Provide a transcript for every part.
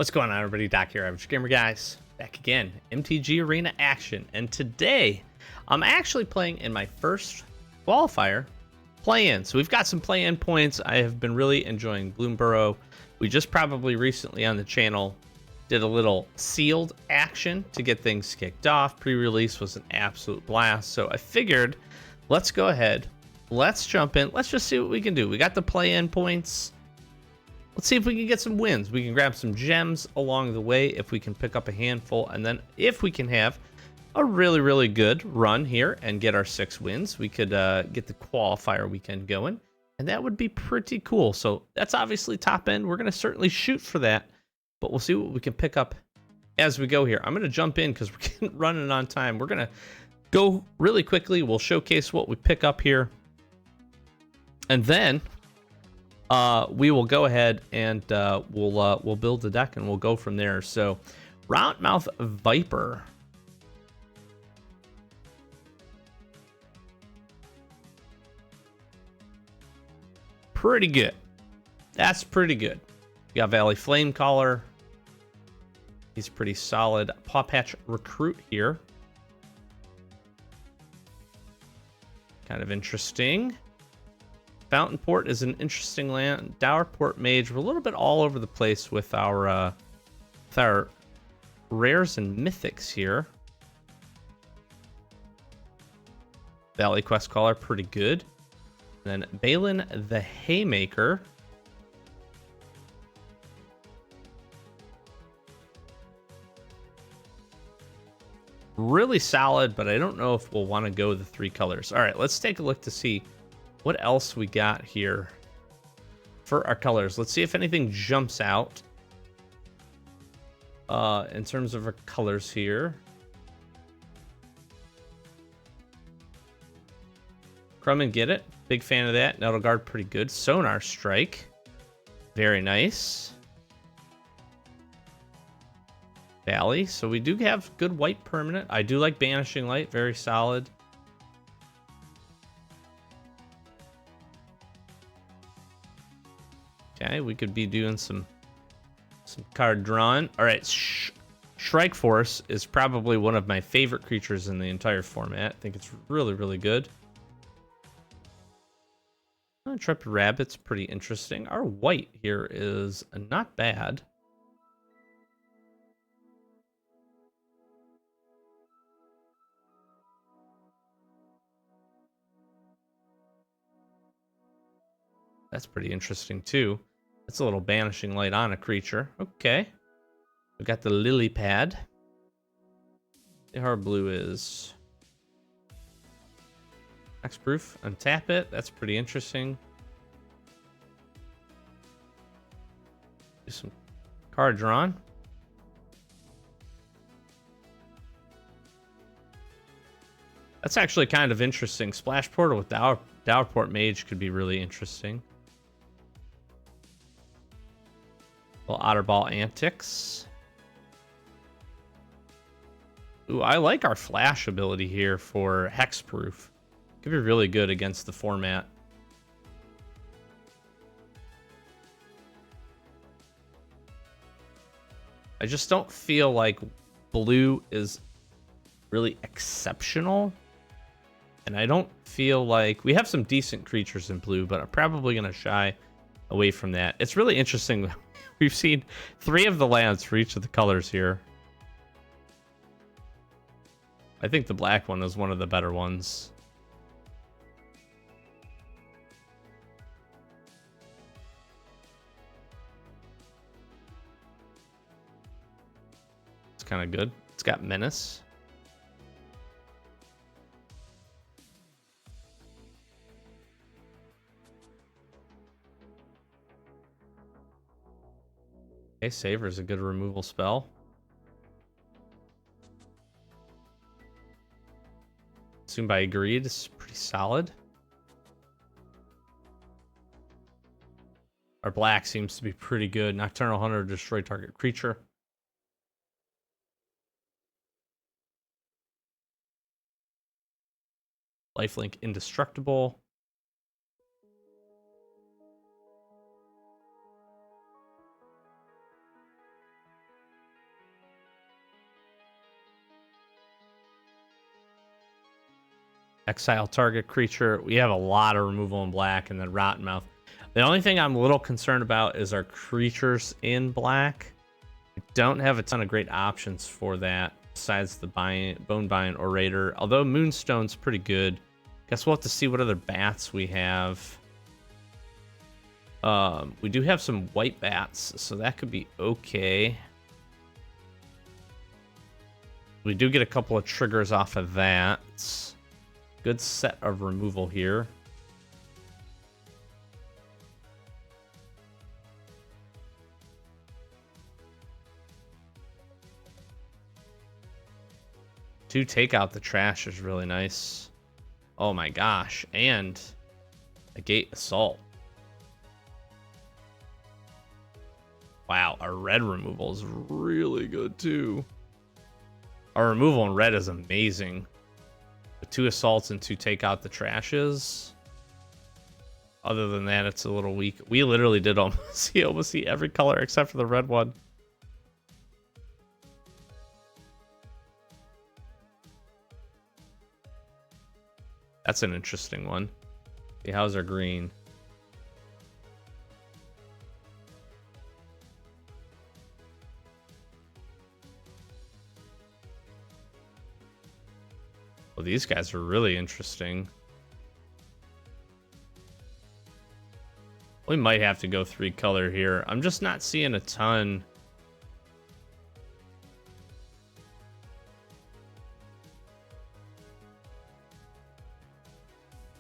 What's going on, everybody? Doc here, Average Gamer Guys, back again. MTG Arena action, and today I'm actually playing in my first qualifier play-in. So we've got some play-in points. I have been really enjoying Bloomburrow. We just probably recently on the channel did a little sealed action to get things kicked off. Pre-release was an absolute blast, so I figured let's go ahead, let's jump in, let's just see what we can do. We got the play-in points. Let's see if we can get some wins. We can grab some gems along the way if we can pick up a handful. And then if we can have a really good run here and get our 6 wins, we could get the qualifier weekend going. And that would be pretty cool. So that's obviously top end. We're going to certainly shoot for that. But we'll see what we can pick up as we go here. I'm going to jump in because we're running on time. We're going to go really quickly. We'll showcase what we pick up here. And then we will go ahead and we'll build the deck and we'll go from there. So, Roundmouth Viper. Pretty good. That's pretty good. We got Valley Flamecaller. He's pretty solid. Paw Patch Recruit here. Kind of interesting. Fountain Port is an interesting land. Dowerport Mage. We're a little bit all over the place with our rares and mythics here. Valley Quest Caller, pretty good. And then Balin the Haymaker. Really solid, but I don't know if we'll want to go the 3 colors. All right, let's take a look to see what else we got here for our colors. Let's see if anything jumps out in terms of our colors here. Crumb and Get It. Big fan of that. Nettle Guard, pretty good. Sonar Strike. Very nice. Valley. So we do have good white permanent. I do like Banishing Light. Very solid. Okay, we could be doing some card drawing. All right, Shrike Force is probably one of my favorite creatures in the entire format. I think it's really good. Intrepid Rabbit's pretty interesting. Our white here is not bad. That's pretty interesting too. That's a little Banishing Light on a creature. Okay. We've got the Lily Pad. The hard blue is Hexproof. Untap it. That's pretty interesting. Do some card drawn. That's actually kind of interesting. Splash Portal with Dowerport Mage could be really interesting. Little Otterball Antics. Ooh, I like our Flash ability here for Hexproof. Could be really good against the format. I just don't feel like blue is really exceptional. And I don't feel like... We have some decent creatures in blue, but I'm probably going to shy away from that. It's really interesting. We've seen 3 of the lands for each of the colors here. I think the black one is one of the better ones. It's kind of good. It's got Menace. Okay, Savor is a good removal spell. Assumed by Agreed is pretty solid. Our black seems to be pretty good. Nocturnal Hunter, destroy target creature. Lifelink Indestructible. Exile target creature. We have a lot of removal in black, and then Rottenmouth. The only thing I'm a little concerned about is our creatures in black. We don't have a ton of great options for that besides the Bonebind Orator. Although Moonstone's pretty good. Guess we'll have to see what other bats we have. We do have some white bats, so that could be okay. We do get a couple of triggers off of that. Good set of removal here. To take out the trash is really nice. Oh my gosh. And a Gate Assault. Wow, our red removal is really good too. Our removal in red is amazing. The 2 assaults and 2 take out the trashes. Other than that, it's a little weak. We literally did almost see every color except for the red one. That's an interesting one. See, how's our green? Well, these guys are really interesting. We might have to go 3 color here. I'm just not seeing a ton.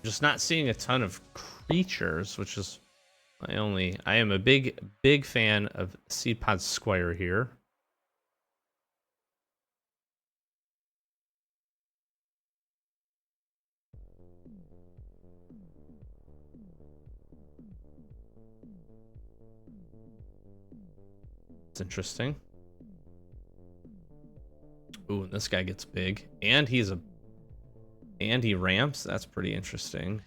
Just not seeing a ton of creatures, which is my only. I am a big fan of Seedpod Squire here. It's interesting. Ooh, this guy gets big, and he ramps. That's pretty interesting.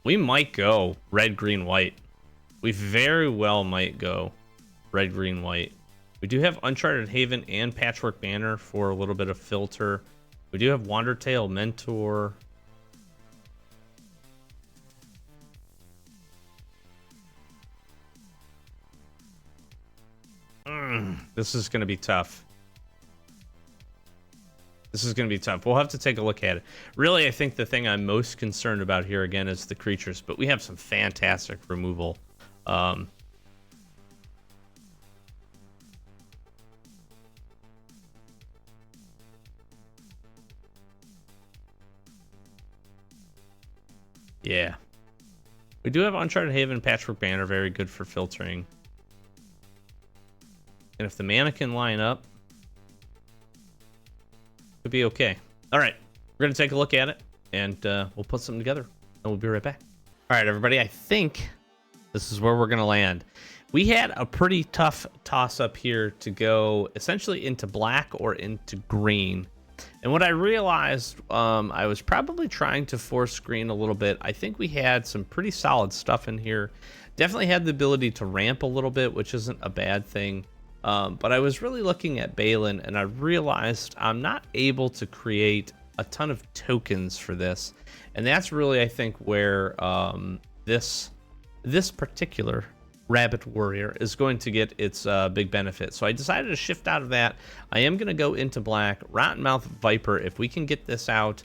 We might go red, green, white. We very well might go red, green, white. We do have Uncharted Haven and Patchwork Banner for a little bit of filter. We do have Wandertail Mentor. This is going to be tough. This is going to be tough. We'll have to take a look at it. Really, I think the thing I'm most concerned about here, again, is the creatures. But we have some fantastic removal. Yeah. We do have Uncharted Haven, Patchwork Banner, very good for filtering. And if the mana can line up, could be okay. All right, we're gonna take a look at it, and we'll put something together, and we'll be right back. All right, everybody, I think this is where we're gonna land. We had a pretty tough toss-up here to go essentially into black or into green. And what I realized, I was probably trying to force green a little bit. I think we had some pretty solid stuff in here. Definitely had the ability to ramp a little bit, which isn't a bad thing. But I was really looking at Balin, and I realized I'm not able to create a ton of tokens for this. And that's really, I think, where this particular Rabbit Warrior is going to get its big benefit. So I decided to shift out of that. I am going to go into black. Rottenmouth Viper, if we can get this out,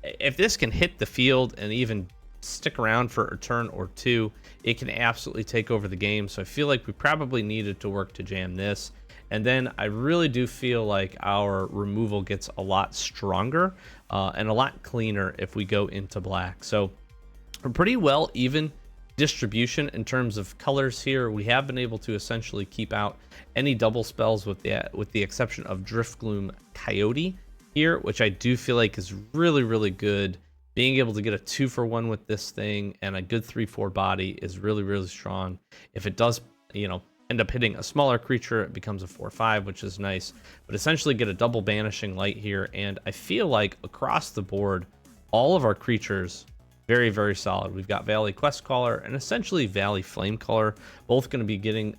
if this can hit the field and even stick around for a turn or 2, it can absolutely take over the game. So I feel like we probably needed to work to jam this. And then I really do feel like our removal gets a lot stronger and a lot cleaner if we go into black. So a pretty well even distribution in terms of colors here. We have been able to essentially keep out any double spells with the exception of Driftgloom Coyote here, which I do feel like is really, really good. Being able to get a 2-for-1 with this thing and a good 3/4 body is really, really strong. If it does, end up hitting a smaller creature, it becomes a 4/5, which is nice. But essentially get a double Banishing Light here, and I feel like across the board, all of our creatures very, very solid. We've got Valley Questcaller and essentially Valley Flamecaller, both going to be getting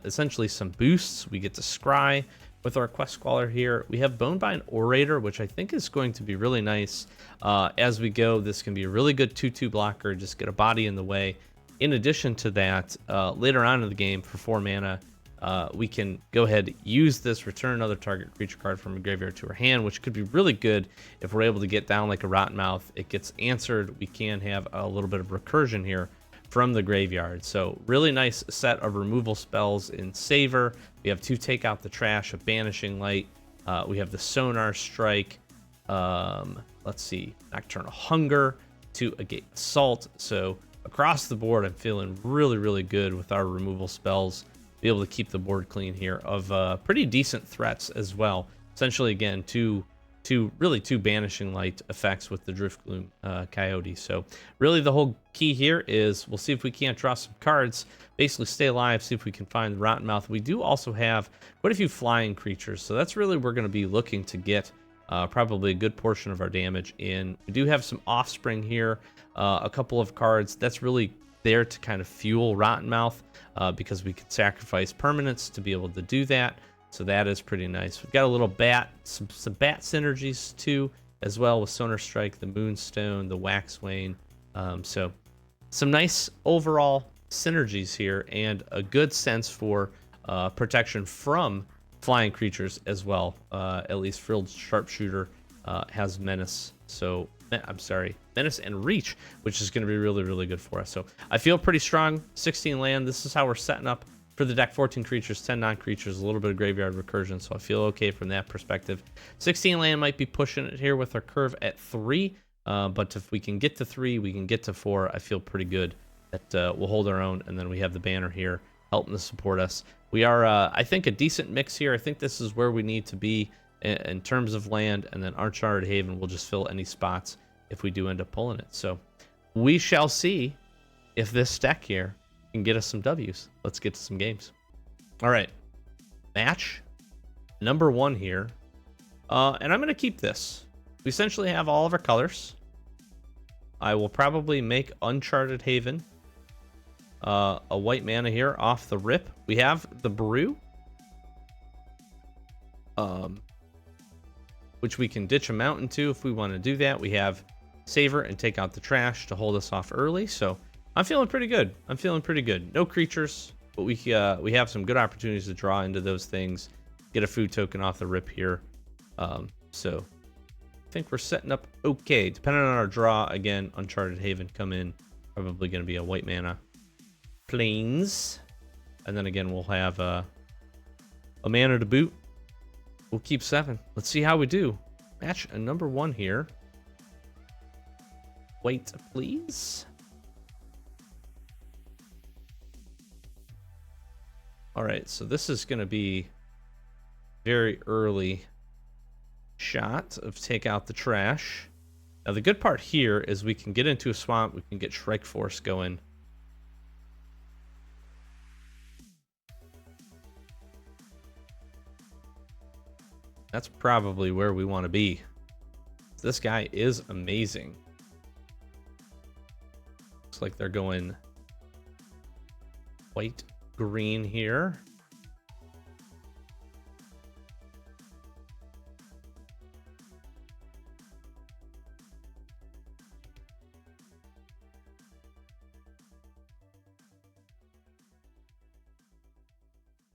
essentially some boosts. We get to Scry with our Quest Squaller here. We have Bonebind Orator, which I think is going to be really nice as we go. This can be a really good 2/2 blocker, just get a body in the way. In addition to that, later on in the game for 4 mana, we can go ahead, use this, return another target creature card from a graveyard to our hand, which could be really good if we're able to get down like a Rottenmouth. It gets answered. We can have a little bit of recursion here from the graveyard. So really nice set of removal spells in Savor. We have 2 Take Out the Trash, a Banishing Light. We have the Sonar Strike. Let's see, Nocturnal Hunger, 2 Agate Assault. So across the board, I'm feeling really, really good with our removal spells. Be able to keep the board clean here of pretty decent threats as well. Essentially, again, two Banishing Light effects with the Driftgloom Coyote. So really the whole key here is we'll see if we can't draw some cards, basically stay alive, see if we can find the Rottenmouth. We do also have quite a few flying creatures, so that's really we're going to be looking to get probably a good portion of our damage in. We do have some Offspring here, a couple of cards. That's really there to kind of fuel Rottenmouth because we could sacrifice permanents to be able to do that. So that is pretty nice. We've got a little bat, some bat synergies too, as well with Sonar Strike, the Moonstone, the Waxwane. So some nice overall synergies here and a good sense for protection from flying creatures as well. At least Frilled Sharpshooter has Menace. So I'm sorry, Menace and Reach, which is going to be really, really good for us. So I feel pretty strong. 16 land. This is how we're setting up for the deck. 14 creatures, 10 non-creatures, a little bit of graveyard recursion. So I feel okay from that perspective. 16 land might be pushing it here with our curve at 3. But if we can get to 3, we can get to 4. I feel pretty good that we'll hold our own. And then we have the banner here helping to support us. We are, I think, a decent mix here. I think this is where we need to be in terms of land, and then Uncharted Haven will just fill any spots if we do end up pulling it. So we shall see if this deck here can get us some W's. Let's get to some games. All right, match number 1 here, and I'm going to keep this. We essentially have all of our colors. I will probably make Uncharted Haven a white mana here off the rip. We have the Brew, which we can ditch a mountain to if we want to do that. We have Savor and Take Out the Trash to hold us off early. So I'm feeling pretty good. I'm feeling pretty good. No creatures, but we have some good opportunities to draw into those things. Get a food token off the rip here. So I think we're setting up okay. Depending on our draw, again, Uncharted Haven come in. Probably going to be a white mana Plains. And then again, we'll have a mana to boot. We'll keep 7. Let's see how we do. Match number 1 here. Wait, please. All right, so this is going to be very early shot of Take Out the Trash. Now, the good part here is we can get into a swamp. We can get Shrike Force going. That's probably where we want to be. This guy is amazing. Looks like they're going white, green here.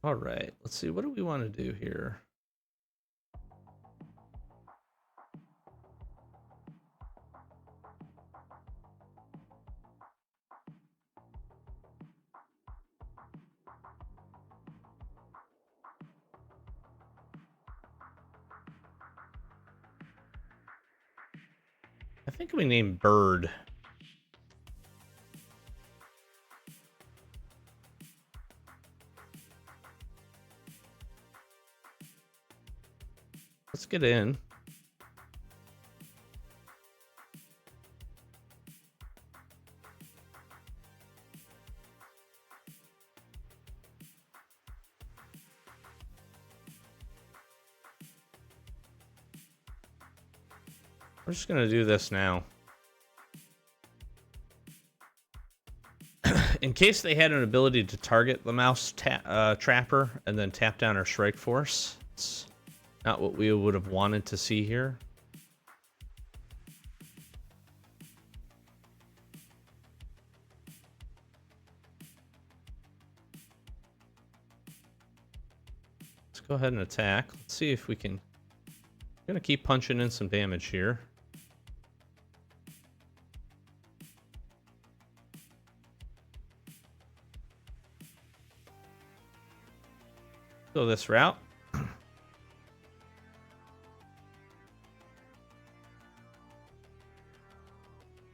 All right, let's see. What do we want to do here? I think we named Bird. Let's get in. We're just going to do this now. In case they had an ability to target the Mouse Trapper and then tap down our Shrike Force, It's not what we would have wanted to see here. Let's go ahead and attack. Let's see if we can... I'm gonna keep punching in some damage here. Go this route.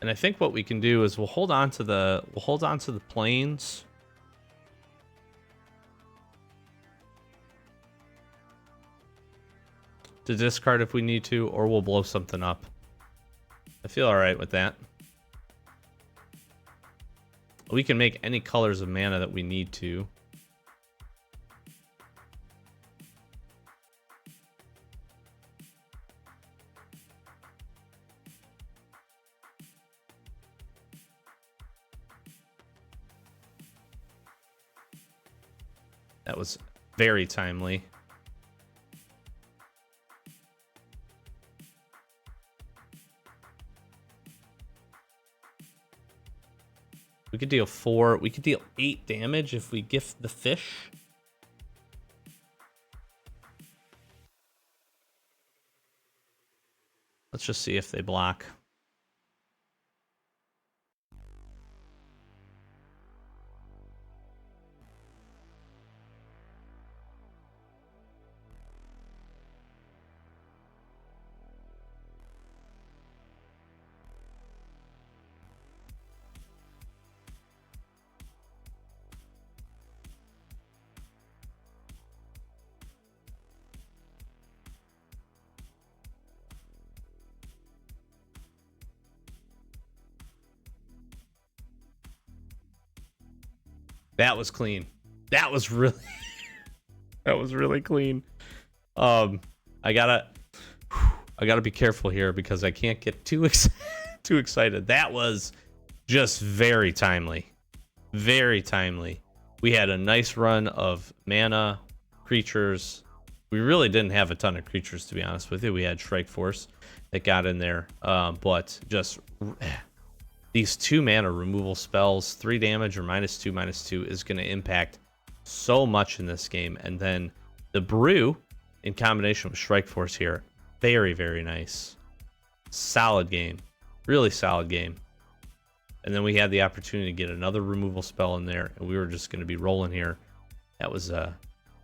And I think what we can do is we'll hold on to the planes. To discard if we need to, or we'll blow something up. I feel alright with that. We can make any colors of mana that we need to. That was very timely. We could deal 4. We could deal 8 damage if we gift the fish. Let's just see if they block. That was clean. That was really that was really clean. I gotta be careful here because I can't get too excited. That was just very timely. Very timely. We had a nice run of mana, creatures. We really didn't have a ton of creatures, to be honest with you. We had Strike Force that got in there, but just these 2 mana removal spells, 3 damage or -2/-2 is going to impact so much in this game. And then the Brew in combination with Strike Force here, very, very nice. Solid game. Really solid game. And then we had the opportunity to get another removal spell in there, and we were just going to be rolling here. That was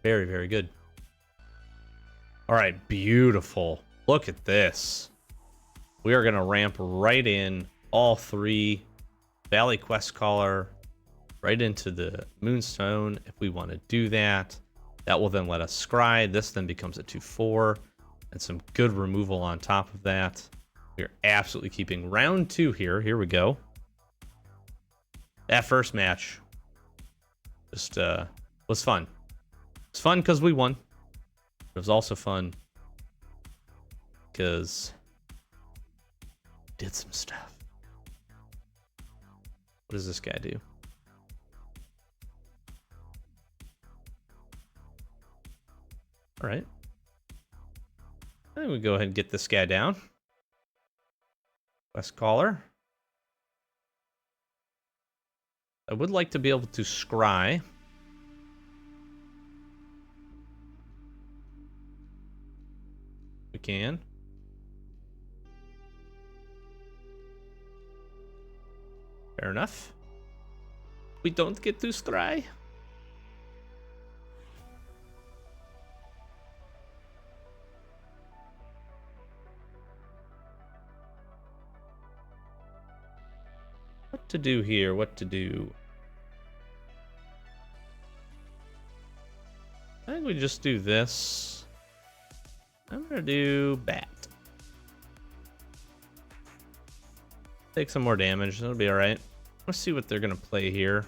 very, very good. All right, beautiful. Look at this. We are going to ramp right in all 3 Valley Quest Caller right into the Moonstone if we want to do that. That will then let us scry. This then becomes a 2/4 and some good removal on top of that. We're absolutely keeping round 2 here. Here we go. That first match just was fun. It's fun because we won. It was also fun because we did some stuff. What does this guy do? All right. I think we go ahead and get this guy down. Quest Caller. I would like to be able to scry. We can. Fair enough. We don't get to scry. What to do here? What to do? I think we just do this. I'm gonna do bat. Take some more damage. That'll be all right. Let's see what they're gonna play here.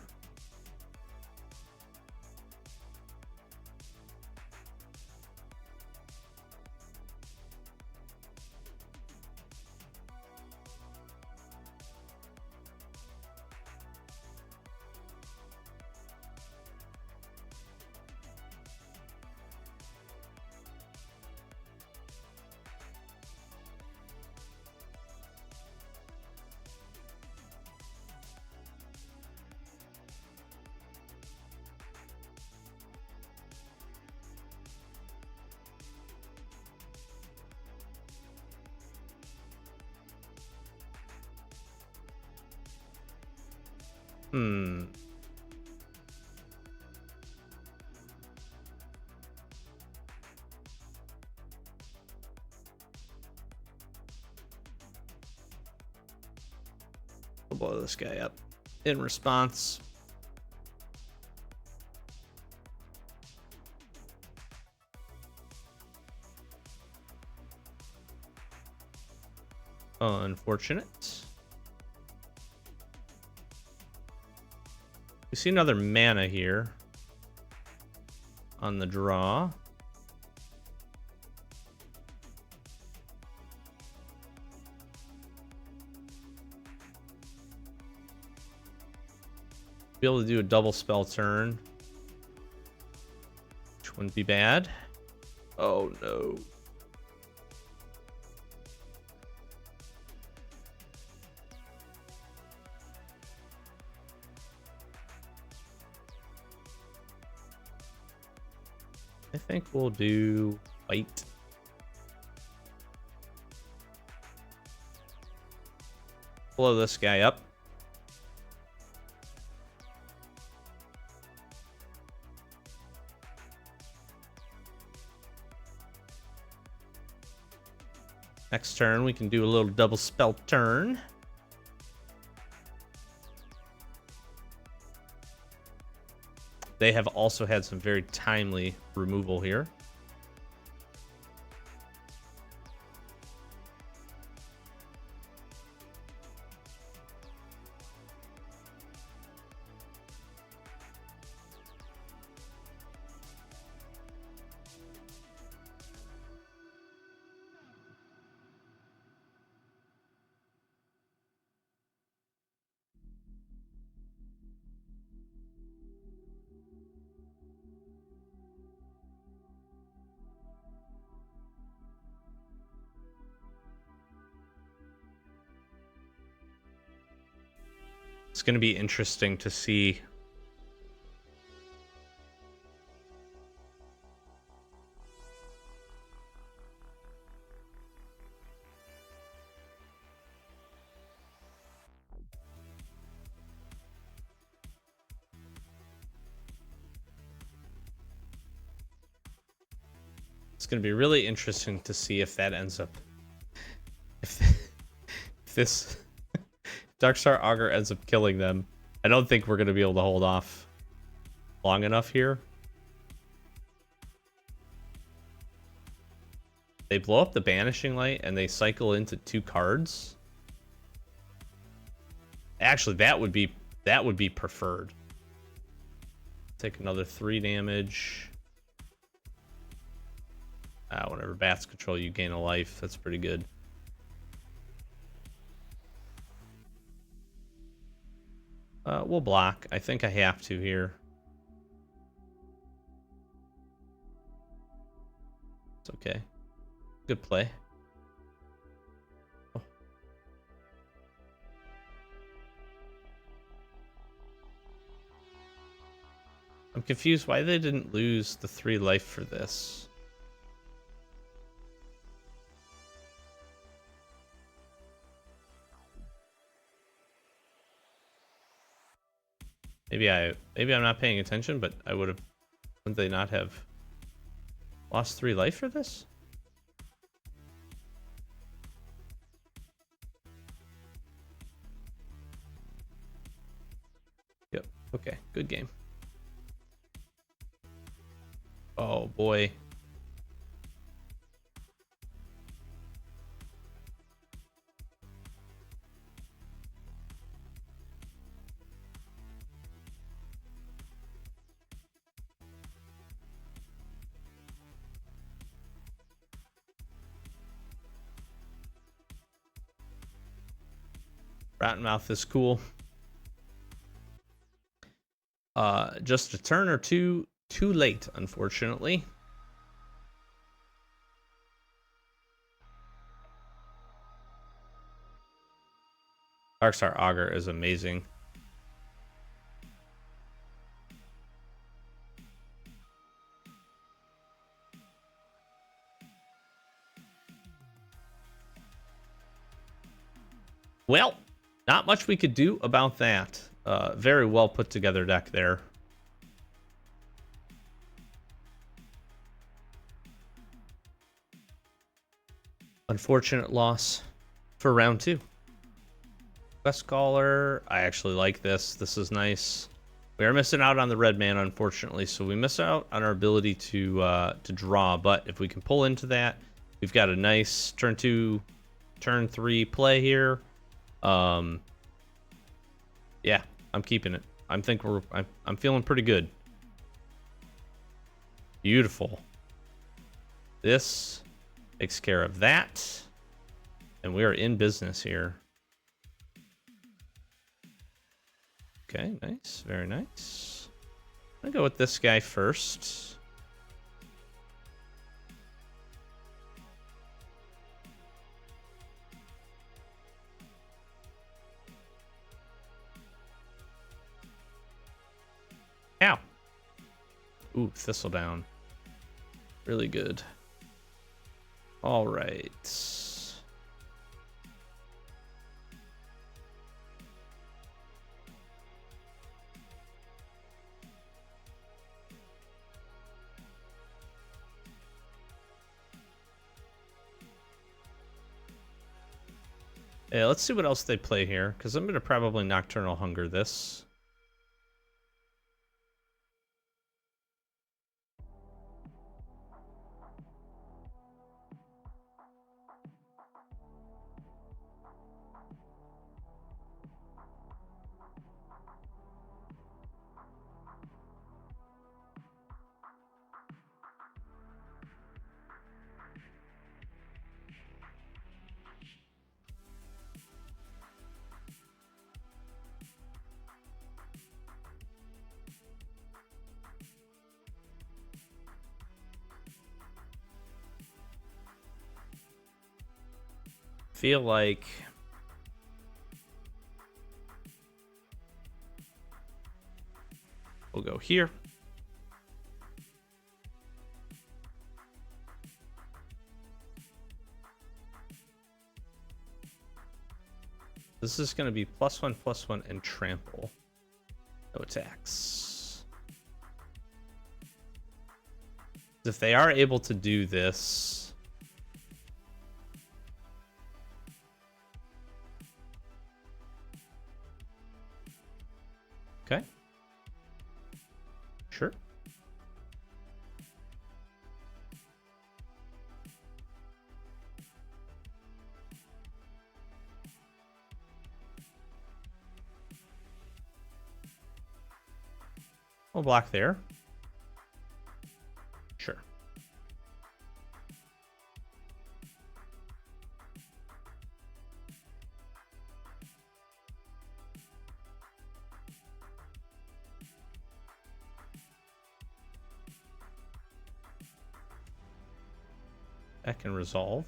Hmm. We'll blow this guy up in response. Unfortunate. We see another mana here on the draw. Be able to do a double spell turn, which wouldn't be bad. Oh no. I think we'll do white. Blow this guy up. Next turn, we can do a little double spell turn. They have also had some very timely removal here. It's going to be interesting to see it's going to be really interesting to see if that ends up if this Darkstar Augur ends up killing them. I don't think we're going to be able to hold off long enough here. They blow up the Banishing Light and they cycle into 2 cards. Actually, that would be preferred. Take another 3 damage. Whenever bats control, you gain a life. That's pretty good. We'll block. I think I have to here. It's okay. Good play. Oh. I'm confused why they didn't lose the 3 life for this. Maybe I'm not paying attention, but wouldn't they not have lost 3 life for this? Yep. Okay. Good game. Oh boy. Rattenmouth is cool. Just a turn or two too late, unfortunately. Darkstar Augur is amazing. Well, not much we could do about that. Very well put together deck there. Unfortunate loss for round 2. Quest Caller, I actually like this. This is nice. We are missing out on the red man, unfortunately, so we miss out on our ability to draw. But if we can pull into that, we've got a nice turn 2, turn 3 play here. Yeah, I'm keeping it. I'm feeling pretty good. Beautiful. This takes care of that, and we are in business here. Okay, nice. Very nice. I'm gonna go with this guy first. Ow. Ooh, Thistledown. Really good. All right. Yeah, let's see what else they play here, because I'm going to probably Nocturnal Hunger this. Feel like we'll go here. This is going to be +1/+1 and trample. No attacks. If they are able to do this, okay. Sure. We'll block there. Sure. That can resolve.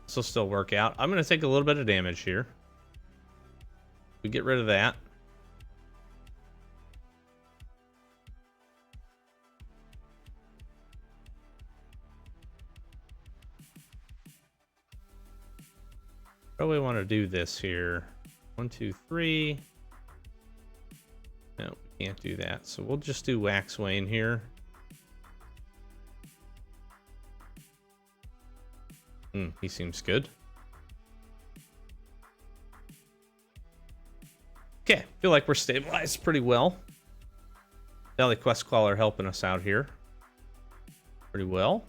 This will still work out. I'm going to take a little bit of damage here. We get rid of that. What do we want to do this here? 1, 2, 3. No, we can't do that. So we'll just do Waxwayne here. He seems good. Okay, feel like we're stabilized pretty well. Valley Quest Caller helping us out here pretty well.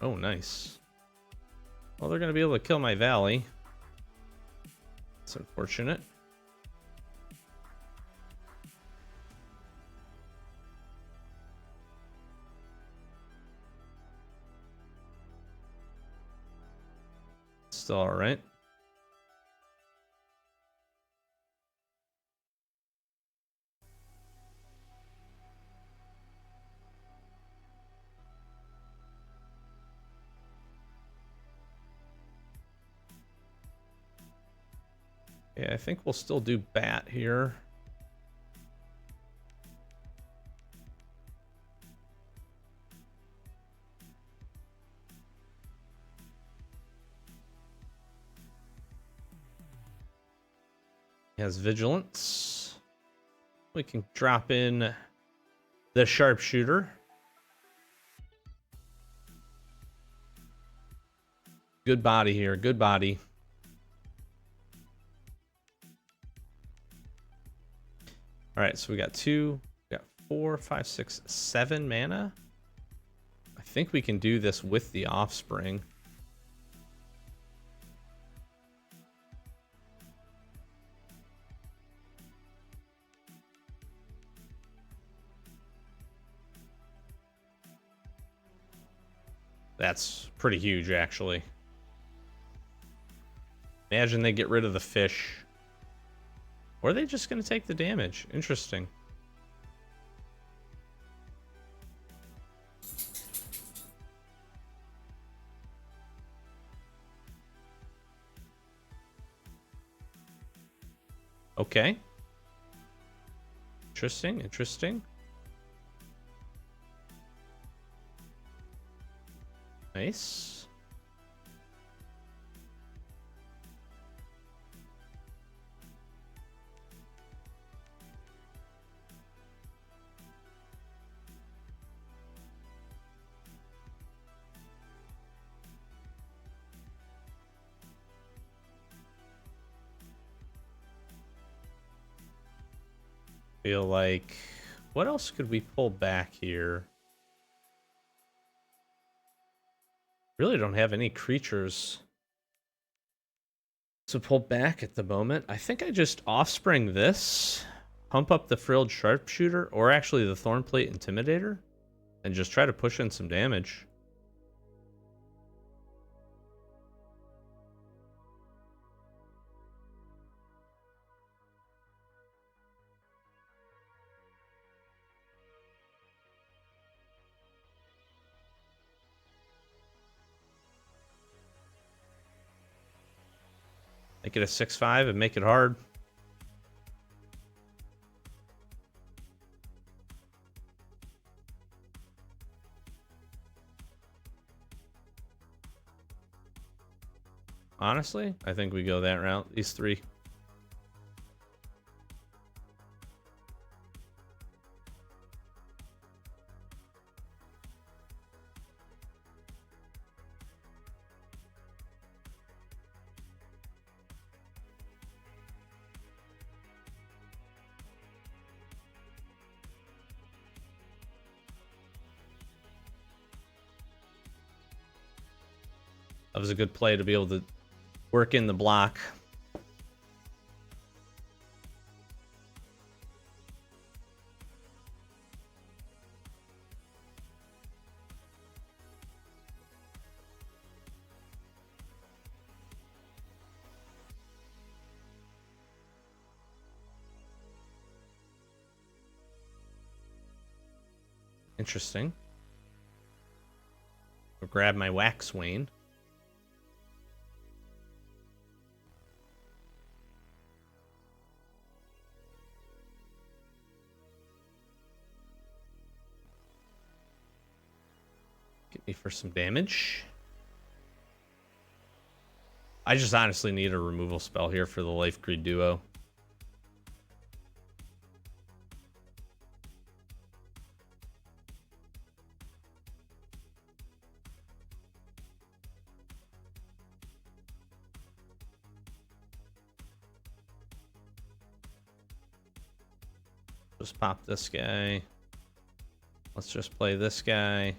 Oh, nice. Well, they're going to be able to kill my Valley. It's unfortunate. Still all right. Yeah, I think we'll still do bat here. He has vigilance. We can drop in the sharpshooter. Good body here, good body. All right, so we got 4, 5, 6, 7 mana. I think we can do this with the offspring. That's pretty huge, actually. Imagine they get rid of the fish. Or are they just going to take the damage? Interesting. Okay. Interesting, interesting. Nice. Feel like, what else could we pull back here? Really don't have any creatures to pull back at the moment. I think I just offspring this, pump up the frilled sharpshooter, or actually the thornplate intimidator, and just try to push in some damage. Make it a 6/5 and make it hard. Honestly, I think we go that route. These three. That was a good play to be able to work in the block. Interesting. I'll grab my Wax Wayne. Get me for some damage. I just honestly need a removal spell here for the Life Greed duo. Just pop this guy. Let's just play this guy.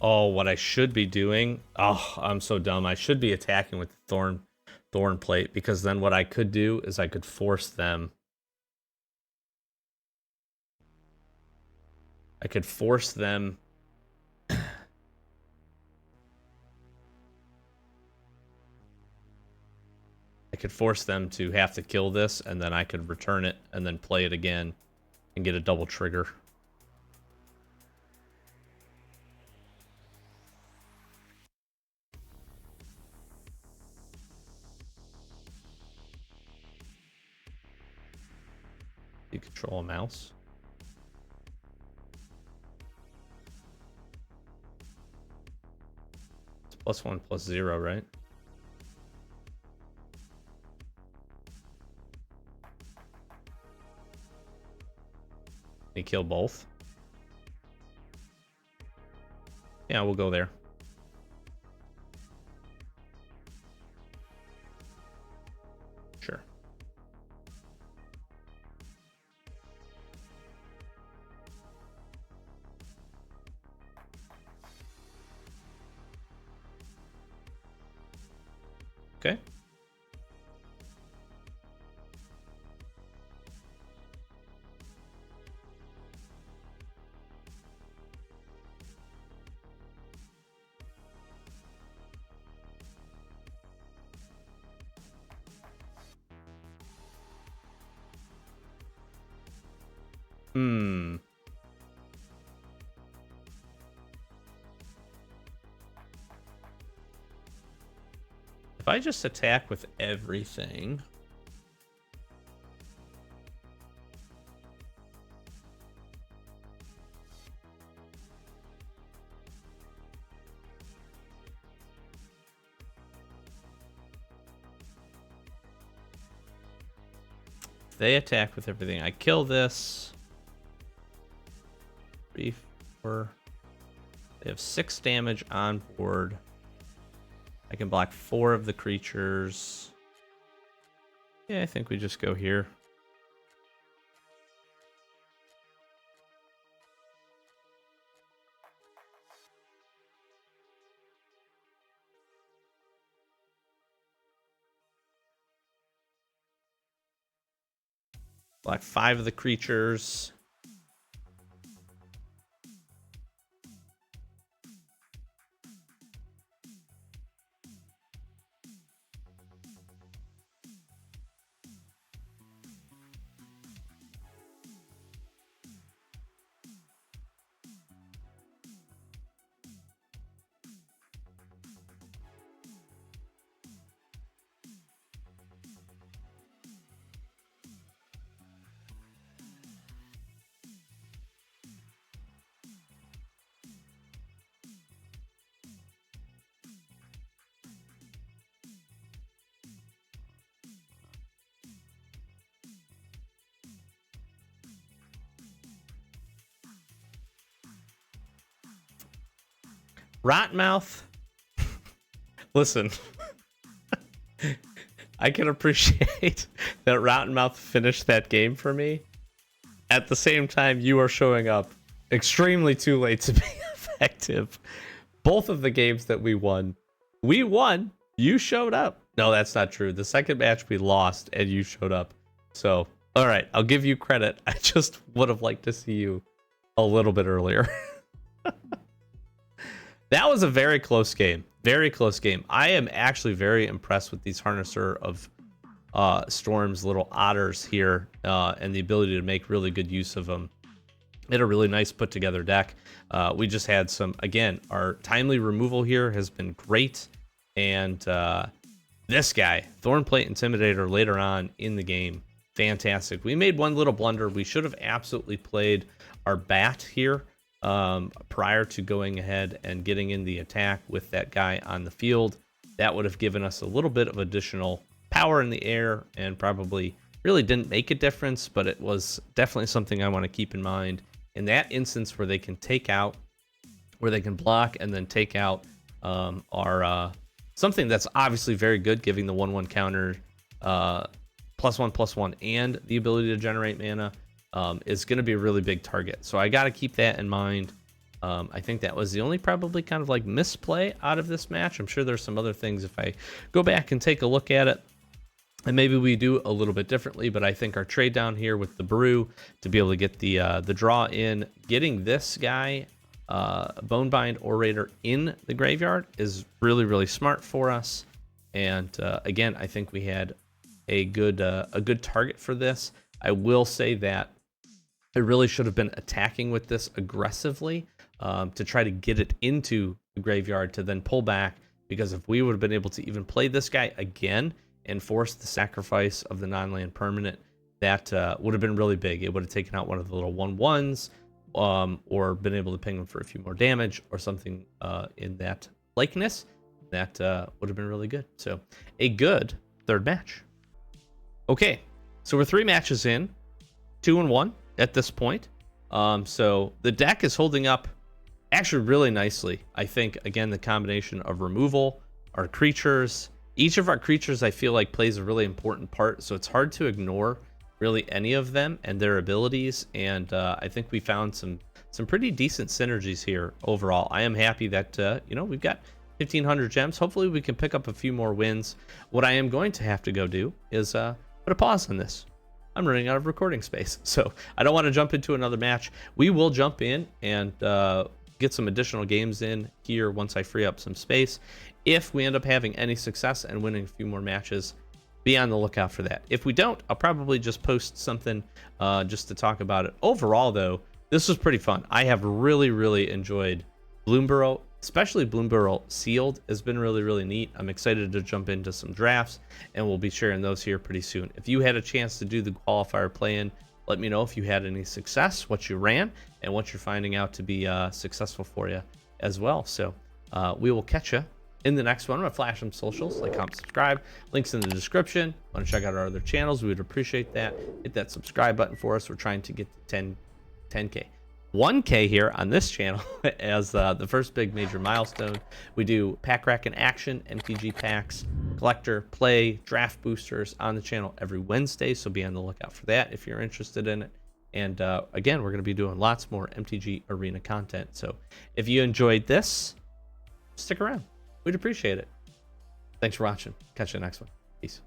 Oh, what I should be doing. Oh, I'm so dumb. I should be attacking with the Thorn Thorn Plate, because then what I could do is I could force them. I could force them. I could force them to have to kill this, and then I could return it and then play it again and get a double trigger. You control a mouse. It's +1/+0, right? You kill both? Yeah, we'll go there. Sure. Okay. If I just attack with everything... If they attack with everything, I kill this. 3, 4. They have 6 damage on board. I can block 4 of the creatures. Yeah, I think we just go here. Block 5 of the creatures. Rotmouth. Listen, I can appreciate that Rottenmouth finished that game for me. At the same time, you are showing up extremely too late to be effective. Both of the games that we won, you showed up. No, that's not true. The second match we lost and you showed up. So, all right, I'll give you credit. I just would have liked to see you a little bit earlier. That was a very close game. Very close game. I am actually very impressed with these Harnesser of Storm's little otters here and the ability to make really good use of them. They had a really nice put together deck. We just had some, again, our timely removal here has been great. And this guy, Thornplate Intimidator, later on in the game, fantastic. We made one little blunder. We should have absolutely played our bat here prior to going ahead and getting in the attack with that guy on the field. That would have given us a little bit of additional power in the air and probably really didn't make a difference, but it was definitely something I want to keep in mind. In that instance where they can take out, where they can block and then take out our something that's obviously very good, giving the 1/1 counter +1/+1 and the ability to generate mana is going to be a really big target. So I got to keep that in mind. I think that was the only probably kind of like misplay out of this match. I'm sure there's some other things if I go back and take a look at it, and maybe we do a little bit differently, but I think our trade down here with the brew to be able to get the draw in, getting this guy, Bonebind Orator, in the graveyard is really, really smart for us. And again, I think we had a good target for this. I will say that I really should have been attacking with this aggressively to try to get it into the graveyard to then pull back, because if we would have been able to even play this guy again and force the sacrifice of the non-land permanent, that would have been really big. It would have taken out one of the little 1/1s, or been able to ping him for a few more damage or something in that likeness. That would have been really good. So a good third match. Okay, so we're 3 matches in, 2-1 at this point. So the deck is holding up actually really nicely. I think, again, the combination of removal, our creatures, each of our creatures I feel like plays a really important part, so it's hard to ignore really any of them and their abilities. And I think we found some pretty decent synergies here overall. I am happy that we've got 1,500 gems. Hopefully we can pick up a few more wins. What I am going to have to go do is put a pause on this. I'm running out of recording space, so I don't want to jump into another match. We will jump in and get some additional games in here once I free up some space. If we end up having any success and winning a few more matches, be on the lookout for that. If we don't, I'll probably just post something just to talk about it. Overall, though, this was pretty fun. I have really, really enjoyed Bloomburrow, especially Bloomburrow Sealed has been really, really neat. I'm excited to jump into some drafts, and we'll be sharing those here pretty soon. If you had a chance to do the qualifier play-in, let me know if you had any success, what you ran, and what you're finding out to be successful for you as well. So we will catch you in the next one. I'm going to flash some socials, like, comment, subscribe. Links in the description. Want to check out our other channels? We would appreciate that. Hit that subscribe button for us. We're trying to get to 10K. 1K here on this channel as the first big major milestone. We do pack rack in action, MTG packs, collector, play, draft boosters on the channel every Wednesday, so be on the lookout for that if you're interested in it. And again, we're going to be doing lots more MTG Arena content. So if you enjoyed this, stick around. We'd appreciate it. Thanks for watching. Catch you in the next one. Peace.